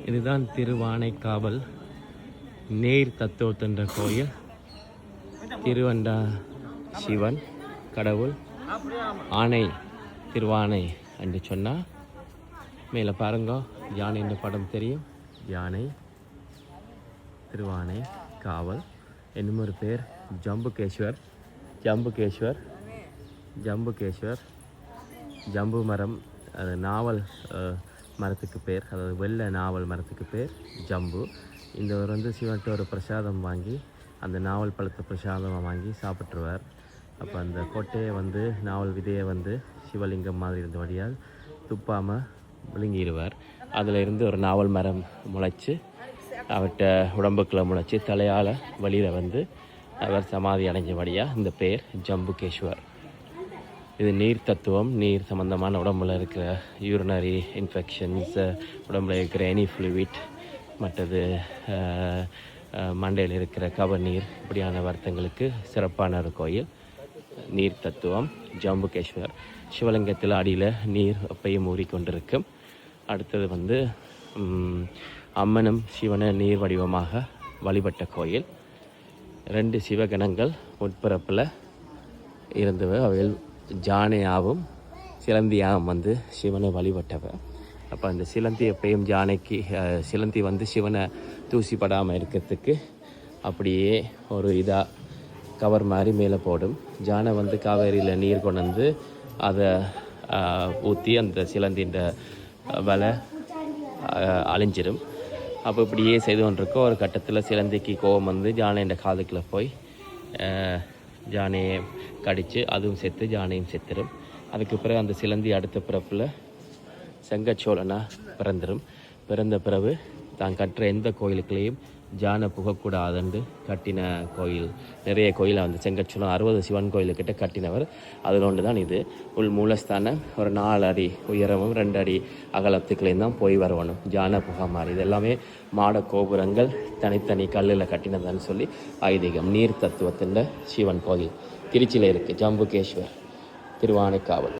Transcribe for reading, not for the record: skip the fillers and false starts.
இதுதான் திருவானைக்காவல் நீர் தத்துவத்தின்ற கோயில். திருவண்டா சிவன் கடவுள், ஆனை திருவானை என்று சொன்னால் மேலே பாருங்க, யானைன்ற படம் தெரியும். யானை திருவானை காவல். என்னும் ஒரு பேர் ஜம்புகேஸ்வர். ஜம்புகேஸ்வர் ஜம்புகேஸ்வர் ஜம்பு மரம், அது நாவல் மரத்துக்கு பேர், அதாவது வெள்ளை நாவல் மரத்துக்கு பேர் ஜம்பு. இந்த ஒரு சிவன்கிட்ட ஒரு பிரசாதம் வாங்கி, அந்த நாவல் பழத்தை பிரசாதமாக வாங்கி சாப்பிட்ருவார். அப்போ அந்த கொட்டையை நாவல் விதையை சிவலிங்கம் மாதிரி இருந்தபடியால் துப்பாமல் விழுங்கிடுவார். அதில் இருந்து ஒரு நாவல் மரம் முளைச்சி அவர்கிட்ட உடம்புக்குள்ளே முளைச்சி தலையால் வழியில் அவர் சமாதி அடைஞ்சபடியாக இந்த பேர் ஜம்புகேஸ்வர். இது நீர் தத்துவம். நீர் சம்மந்தமான உடம்புல இருக்கிற யூரினரி இன்ஃபெக்ஷன்ஸ், உடம்புல இருக்கிற எனி ஃப்ளூயிட், மற்றது மண்டையில் இருக்கிற கவர் நீர், இப்படியான வருத்தங்களுக்கு சிறப்பான ஒரு கோயில். நீர் தத்துவம் ஜம்புகேஸ்வர். சிவலிங்கத்தில் அடியில் நீர் எப்பயும் ஊறிக்கொண்டிருக்கும். அடுத்தது அம்மனும் சிவனை நீர் வடிவமாக வழிபட்ட கோயில். 2 சிவகணங்கள் முற்பிறப்பில் இருந்தவ. அவையில் ஜானையாவும் சிலந்தியாகவும் சிவனை வழிபட்டவர். அப்போ அந்த சிலந்தி எப்பயும் ஜானைக்கு சிலந்தி சிவனை தூசிப்படாமல் இருக்கிறதுக்கு அப்படியே ஒரு இதாக கவர் மாதிரி மேலே போடும். ஜானை காவேரியில் நீர் கொண்டு அதை ஊற்றி அந்த சிலந்தின்ற வலை அழிஞ்சிடும். அப்போ இப்படியே செய்து கொண்டிருக்கோம். ஒரு கட்டத்தில் சிலந்திக்கு கோபம் ஜானைன்ற காதுக்குள்ளே போய் ஜானையை கடித்து அதுவும் செத்து ஜானையும் செத்துடும். அதுக்கு பிறகு அந்த சிலந்தி அடுத்த பிறப்பில் செங்கச்சோழனாக பிறந்துடும். பிறந்த பிறகு தான் கட்டுற எந்த கோயிலுக்குள்ளேயும் ஜானை புகக்கூடாதுன்னு கட்டின கோயில் நிறைய கோயிலை செங்கச்சோழன் 60 சிவன் கோயிலுக்கிட்ட கட்டினவர். அதில் ஒன்று தான் இது. மூலஸ்தான ஒரு 4 அடி உயரமும் 2 அடி அகலத்துக்குள்ளேயும் தான் போய் வரணும். ஜானை புகை மாதிரி இது எல்லாமே மாட கோபுரங்கள் தனித்தனி கல்லில் கட்டினதுன்னு சொல்லி ஐதீகம். நீர் தத்துவத்தின் சிவன் கோயில் திருச்சியில் இருக்குது. ஜம்புகேஸ்வர் திருவானைக்காவல்.